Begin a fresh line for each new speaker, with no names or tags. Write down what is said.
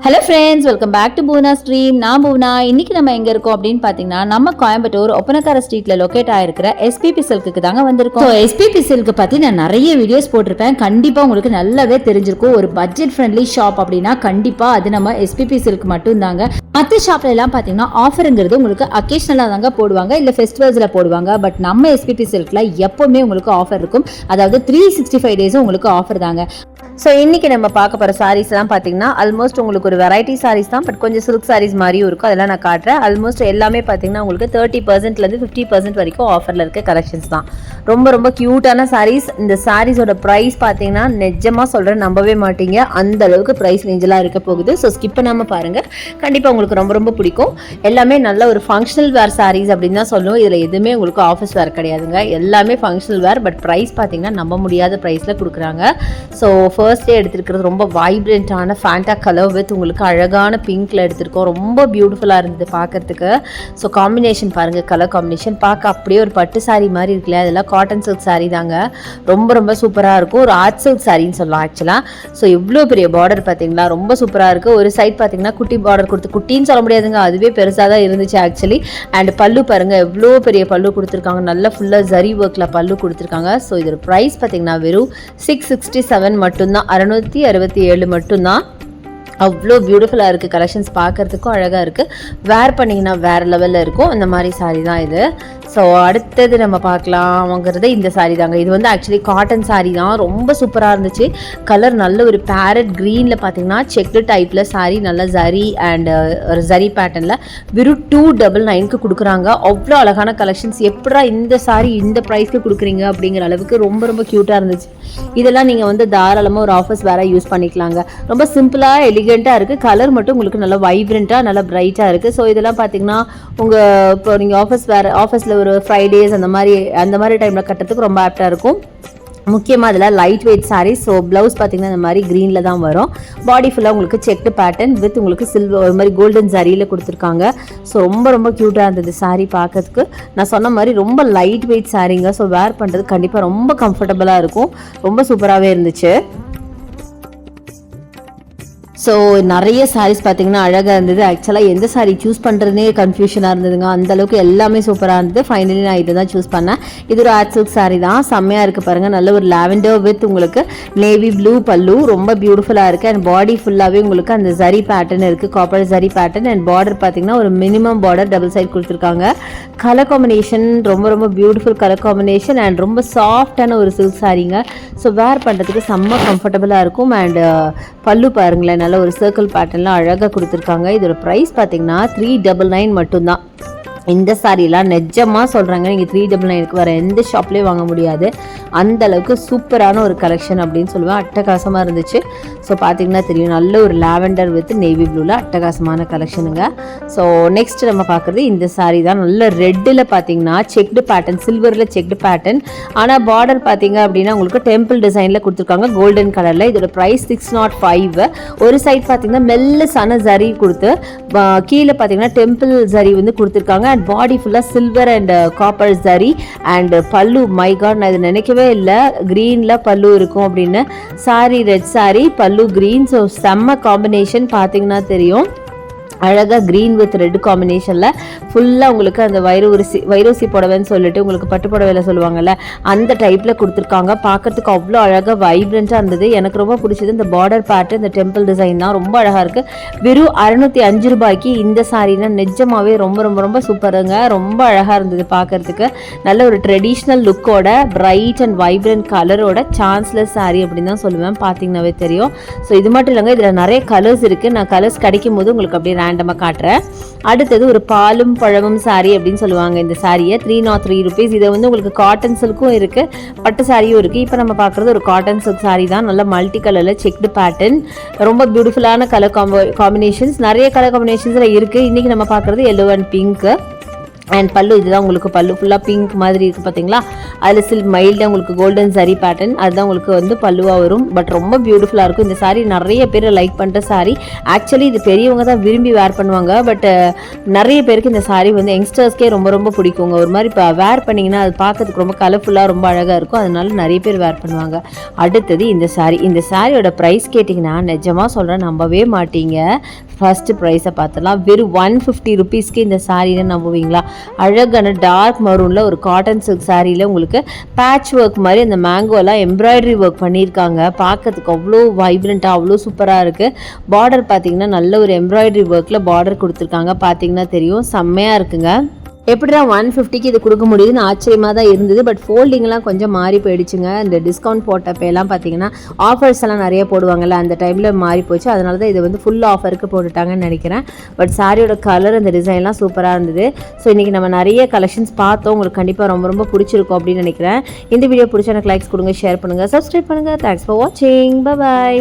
Hello friends, welcome back to Poona stream. நான் பூனா. இன்னைக்கு நம்ம எங்கே இருக்கோம் அப்படின்னு பார்த்தீங்கன்னா, நம்ம கோயம்புத்தூர் ஒப்பனக்கார ஸ்ட்ரீட்டில் லொக்கேட் ஆகிருக்கிற எஸ்பிபி சில்க்கு தாங்க வந்திருக்கோம். எஸ்பிபி சில்க்கு பற்றி நான் நிறைய வீடியோஸ் போட்டிருப்பேன். கண்டிப்பாக உங்களுக்கு நல்லாவே தெரிஞ்சிருக்கும். ஒரு பட்ஜெட் ஃப்ரெண்ட்லி ஷாப் அப்படின்னா கண்டிப்பாக அது நம்ம எஸ்பிபி சில்க் மட்டும் தாங்க. மற்ற ஷாப்ல எல்லாம் பார்த்தீங்கன்னா ஆஃபருங்கிறது உங்களுக்கு அக்கேஷனலாக தாங்க போடுவாங்க, இல்லை ஃபெஸ்டிவல்ஸில் போடுவாங்க. பட் நம்ம எஸ்பிபி சில்கில் எப்போவுமே உங்களுக்கு ஆஃபர் இருக்கும். அதாவது 365 டேஸும் உங்களுக்கு ஆஃபர் தாங்க. ஸோ இன்றைக்கி நம்ம பார்க்க போகிற சாரீஸ்லாம் பார்த்தீங்கன்னா ஆல்மோஸ்ட் உங்களுக்கு ஒரு வெரைட்டி சாரீஸ் தான், பட் கொஞ்சம் சில்க் சாரீஸ் மாதிரியும் இருக்கும். அதெல்லாம் நான் காட்டுறேன். ஆல்மோஸ்ட் எல்லாமே பார்த்தீங்கன்னா உங்களுக்கு 30%லேருந்து 50% வரைக்கும் ஆஃபரில் இருக்க கலெக்ஷன்ஸ் தான். ரொம்ப ரொம்ப க்யூட்டான சாரீஸ். இந்த சாரீஸோட ப்ரைஸ் பார்த்தீங்கன்னா நிஜமாக சொல்கிறேன், நம்பவே மாட்டீங்க, அந்த அளவுக்கு ப்ரைஸ் ரேஞ்செலாம் இருக்க போகுது. ஸோ ஸ்கிப் பண்ணாமல் பாருங்கள், கண்டிப்பாக உங்களுக்கு ரொம்ப ரொம்ப பிடிக்கும். எல்லாமே நல்ல ஒரு ஃபங்க்ஷனல் வேர் சாரீஸ் அப்படின்னு தான் சொல்லுவோம். இதில் எதுவுமே உங்களுக்கு ஆஃபீஸ் வேர் கிடையாதுங்க, எல்லாமே ஃபங்க்ஷனல் வேர். பட் ப்ரைஸ் பார்த்தீங்கன்னா நம்ப முடியாத ப்ரைஸில் கொடுக்குறாங்க. ஸோ ஃபர்ஸ்ட் டே எடுத்துருக்கிறது ரொம்ப வைப்ரண்ட்டான ஃபேண்டா கலர் வித் உங்களுக்கு அழகான பிங்க்ல எடுத்திருக்கோம். ரொம்ப பியூட்டிஃபுல்லாக இருந்தது பார்க்கறதுக்கு. ஸோ காம்பினேஷன் பாருங்கள், கலர் காம்பினேஷன் பார்க்க அப்படியே ஒரு பட்டு சாரீ மாதிரி இருக்குல்ல. அதெல்லாம் காட்டன் சில்க் சாரீ தாங்க. ரொம்ப ரொம்ப சூப்பராக இருக்கும். ஒரு ஆர்ட் சில்க் சாரின்னு சொல்லலாம் ஆக்சுவலாக. ஸோ இவ்வளோ பெரிய பார்டர் பார்த்தீங்களா, ரொம்ப சூப்பராக இருக்குது. ஒரு சைட் பார்த்தீங்கன்னா குட்டி பார்டர் கொடுத்து, குட்டின்னு சொல்ல முடியாதுங்க, அதுவே பெருசாக தான் இருந்துச்சு ஆக்சுவலி. அண்ட் பல்லு பாருங்கள், எவ்வளோ பெரிய பல்லு கொடுத்துருக்காங்க. நல்லா ஃபுல்லாக ஜரி ஒர்க்கில் பல்லு கொடுத்துருக்காங்க. ஸோ இதோட ப்ரைஸ் பார்த்தீங்கன்னா வெறும் 667 மட்டும்தான், 667 மட்டும்தான். அவ்வளோ பியூட்டிஃபுல்லாக இருக்குது. கலெக்ஷன்ஸ் பார்க்குறதுக்கும் அழகாக இருக்குது. வேர் பண்ணிங்கன்னா வேறு லெவலில் இருக்கும். அந்த மாதிரி சாரீ தான் இது. ஸோ அடுத்தது நம்ம பார்க்கலாம்ங்கிறது இந்த சாரீ தாங்க. இது வந்து ஆக்சுவலி காட்டன் சாரீ தான். ரொம்ப சூப்பராக இருந்துச்சு. கலர் நல்ல ஒரு பேரட் க்ரீனில் பார்த்தீங்கன்னா செக்டு டைப்பில் சாரீ, நல்ல ஜரி அண்ட் ஒரு ஜரி பேட்டர்னில் வெறும் 299க்கு கொடுக்குறாங்க. அவ்வளோ அழகான கலெக்ஷன்ஸ். எப்படா இந்த சாரீ இந்த ப்ரைஸ்க்கு கொடுக்குறீங்க அப்படிங்கிற அளவுக்கு ரொம்ப ரொம்ப க்யூட்டாக இருந்துச்சு. இதெல்லாம் நீங்கள் வந்து தாராளமாக ஒரு ஆஃபீஸ் வேறு யூஸ் பண்ணிக்கலாங்க. ரொம்ப சிம்பிளாக எலிகெண்ட்டாக இருக்குது. கலர் மட்டும் உங்களுக்கு நல்லா வைப்ரண்ட்டாக நல்லா பிரைட்டாக இருக்குது. ஸோ இதெல்லாம் பார்த்தீங்கன்னா உங்கள் இப்போ நீங்கள் ஆஃபீஸில் ஒரு ஃப்ரைடேஸ் அந்த மாதிரி டைமில் கட்டுறதுக்கு ரொம்ப ஆப்டாக இருக்கும். முக்கியமாக அதில் light weight saris. So blouse பார்த்தீங்கன்னா இந்த மாதிரி க்ரீனில் தான் வரும். பாடி ஃபுல்லாக உங்களுக்கு செக்டு பேட்டர்ன் வித் உங்களுக்கு சில்வர் ஒரு மாதிரி கோல்டன் சாரியில் கொடுத்துருக்காங்க. ஸோ ரொம்ப ரொம்ப க்யூட்டாக இருந்தது சாரீ பார்க்கறதுக்கு. நான் சொன்ன மாதிரி ரொம்ப லைட் வெயிட் சாரீங்க. ஸோ வேர் பண்ணுறது கண்டிப்பாக ரொம்ப கம்ஃபர்டபுளாக இருக்கும். ரொம்ப சூப்பராகவே இருந்துச்சு. ஸோ நிறைய சாரீஸ் பார்த்தீங்கன்னா அழகாக இருந்தது. ஆக்சுவலாக எந்த சாரீ சூஸ் பண்ணுறதுனே கன்ஃபியூஷனாக இருந்ததுங்க. அந்தளவுக்கு எல்லாமே சூப்பராக இருந்தது. ஃபைனலி நான் இதை தான் சூஸ் பண்ணேன். இது ஒரு ஆர்ட் சில்க் சாரீ தான். செம்மையாக இருக்குது பாருங்கள். நல்ல ஒரு லாவெண்டர் வித் உங்களுக்கு நேவி ப்ளூ பல்லு, ரொம்ப பியூட்டிஃபுல்லாக இருக்குது. அண்ட் பாடி ஃபுல்லாகவே உங்களுக்கு அந்த ஜரி பேட்டர்ன் இருக்குது, copper zari pattern. And border பார்த்தீங்கன்னா ஒரு மினிமம் பார்டர் டபுள் சைட் கொடுத்துருக்காங்க. கலர் காம்பினேஷன் ரொம்ப ரொம்ப பியூட்டிஃபுல் கலர் காம்பினேஷன் அண்ட் ரொம்ப சாஃப்டான ஒரு சில்க் சாரீங்க. ஸோ வேர் பண்ணுறதுக்கு செம்ம கம்ஃபர்டபுளாக இருக்கும். அண்ட் பல்லு பாருங்களேன், நல்ல ஒரு சர்க்கிள் பேட்டர்ன்லாம் அழகாக கொடுத்துருக்காங்க. இதோட ப்ரைஸ் பார்த்தீங்கன்னா 399 மட்டும்தான். இந்த சாரீலாம் நிஜமாக சொல்கிறாங்க, நீங்கள் 399க்கு வர எந்த ஷாப்லேயும் வாங்க முடியாது. அந்த அளவுக்கு சூப்பரான ஒரு கலெக்ஷன் அப்படின்னு சொல்லுவேன். அட்டகாசமாக இருந்துச்சு. ஸோ பார்த்தீங்கன்னா தெரியும், நல்ல ஒரு லாவெண்டர் வித் நேவி ப்ளூவில் அட்டகாசமான கலெக்ஷனுங்க. ஸோ நெக்ஸ்ட் நம்ம பார்க்குறது இந்த சாரீ தான். நல்ல ரெட்டில் பார்த்தீங்கன்னா செக்டு பேட்டர்ன், சில்வரில் செக்டு பேட்டர்ன். ஆனால் பார்டர் பார்த்தீங்க அப்படின்னா உங்களுக்கு டெம்பிள் டிசைனில் கொடுத்துருக்காங்க, கோல்டன் கலரில். இதோட ப்ரைஸ் 605. ஒரு சைட் பார்த்தீங்கன்னா மெல்ல சன ஜரி கொடுத்து கீழே பார்த்தீங்கன்னா டெம்பிள் ஜரி வந்து கொடுத்துருக்காங்க. அண்ட் பாடி ஃபுல்லாக silver and copper zari. And பல்லு, மை காட், நான் இது நினைக்கவே இல்லை க்ரீனில் பல்லு இருக்கும் அப்படின்னு. சாரி ரெட் சாரி, பல்லு க்ரீன். ஸோ செம்ம காம்பினேஷன். பார்த்தீங்கன்னா தெரியும், அழகாக க்ரீன் வித் ரெட் காம்பினேஷனில் ஃபுல்லாக உங்களுக்கு அந்த வைரோசி புடவைன்னு சொல்லிட்டு உங்களுக்கு பட்டு புடவையில் சொல்லுவாங்கள்ல, அந்த டைப்பில் கொடுத்துருக்காங்க. பார்க்கறதுக்கு அவ்வளோ அழகாக வைப்ரண்ட்டாக இருந்தது. எனக்கு ரொம்ப பிடிச்சது இந்த பார்டர் பேட்டர்ன், இந்த டெம்பிள் டிசைன் தான் ரொம்ப அழகாக இருக்குது. வெறும் 605 ரூபாய்க்கு இந்த சாரீனா நிஜமாகவே ரொம்ப ரொம்ப ரொம்ப சூப்பருங்க. ரொம்ப அழகாக இருந்தது பார்க்கறதுக்கு. நல்ல ஒரு ட்ரெடிஷ்னல் லுக்கோட பிரைட் அண்ட் வைப்ரண்ட் கலரோட சான்ஸ்லெஸ் சாரீ அப்படின்னு தான் சொல்லுவேன். பார்த்தீங்கன்னாவே தெரியும். ஸோ இது மட்டும் இல்லைங்க, இதில் நிறைய கலர்ஸ் இருக்குது. நான் கலர்ஸ் கிடைக்கும் போது உங்களுக்கு அப்படியே ரேண்டமாக காட்டுறேன். அடுத்தது ஒரு பாலும் பழமும் சாரீ அப்படின்னு சொல்லுவாங்க இந்த சாரியை. 303 ருபீஸ். இதை வந்து உங்களுக்கு காட்டன் சில்க்கும் இருக்குது, பட்டு சாரியும் இருக்குது. இப்போ நம்ம பார்க்குறது ஒரு காட்டன் சில்க் சாரீ தான். நல்ல மல்டி கலரில் செக்டு பேட்டர்ன், ரொம்ப பியூட்டிஃபுல்லான கலர் காம்பினேஷன்ஸ். நிறைய கலர் காம்பினேஷன்ஸில் இருக்குது. இன்றைக்கி நம்ம பார்க்குறது எல்லோ அண்ட் பிங்க்கு.
அண்ட் பல்லு இதுதான் உங்களுக்கு பல்லு ஃபுல்லாக பிங்க் மாதிரி இருக்குது பார்த்தீங்களா, அதில் மைல்டாக உங்களுக்கு கோல்டன் சரி பேட்டர்ன் அதுதான் உங்களுக்கு வந்து பல்லுவாக வரும். பட் ரொம்ப பியூட்டிஃபுல்லாக இருக்கும் இந்த சாரீ. நிறைய பேர் லைக் பண்ணுற சாரீ. ஆக்சுவலி இது பெரியவங்க தான் விரும்பி வேர் பண்ணுவாங்க. பட் நிறைய பேருக்கு இந்த சாரீ வந்து யங்ஸ்டர்ஸ்க்கே ரொம்ப ரொம்ப பிடிக்குங்க. ஒரு மாதிரி இப்போ வேர் பண்ணிங்கன்னா அது பார்க்கறதுக்கு ரொம்ப கலர்ஃபுல்லாக ரொம்ப அழகாக இருக்கும். அதனால நிறைய பேர் வேர் பண்ணுவாங்க. அடுத்தது இந்த சாரீ. இந்த சாரியோட ப்ரைஸ் கேட்டிங்கன்னா நிஜமாக சொல்கிறேன், நம்பவே மாட்டீங்க. ஃபஸ்ட்டு ப்ரைஸை பார்த்துலாம். வெறும் 150 ருபீஸ்க்கு இந்த சாரீன்னு நம்புவீங்களா? அழகான டார்க் மரூனில் ஒரு காட்டன் சில்க் சாரியில் உங்களுக்கு பேட்ச் ஒர்க் மாதிரி அந்த மேங்கோலாம் எம்ப்ராய்டரி ஒர்க் பண்ணியிருக்காங்க. பார்க்கறதுக்கு அவ்வளோ வைப்ரண்ட்டாக அவ்வளோ சூப்பராக இருக்குது. பார்டர் பார்த்திங்கன்னா நல்ல ஒரு எம்ப்ராய்டரி ஒர்க்கில் பார்டர் கொடுத்துருக்காங்க. பார்த்திங்கன்னா தெரியும், செம்மையாக இருக்குங்க. எப்படிடா 150க்கு இது கொடுக்க முடியுதுன்னு ஆச்சரியமாக தான் இருந்தது. பட் ஃபோல்டிங்லாம் கொஞ்சம் மாறி போயிடுச்சுங்க. இந்த டிஸ்கவுண்ட் போட்டப்பெல்லாம் பார்த்தீங்கன்னா ஆஃபர்ஸ் எல்லாம் நிறைய போடுவாங்கள்ல, அந்த டைமில் மாறி போச்சு. அதனால தான் இது வந்து ஃபுல் ஆஃபருக்கு போட்டுட்டாங்கன்னு நினைக்கிறேன். பட் சாரியோட கலர் அந்த டிசைன்லாம் சூப்பராக இருந்தது. ஸோ இன்றைக்கி நம்ம நிறைய கலெக்ஷன்ஸ் பார்த்தோம். உங்களுக்கு கண்டிப்பாக ரொம்ப ரொம்ப பிடிச்சிருக்கும் அப்படின்னு நினைக்கிறேன். இந்த வீடியோ பிடிச்ச எனக்கு லைக்ஸ் கொடுங்க, ஷேர் பண்ணுங்கள், சப்ஸ்கிரைப் பண்ணுங்கள். தேங்க்ஸ் ஃபார் வாட்சிங். பை.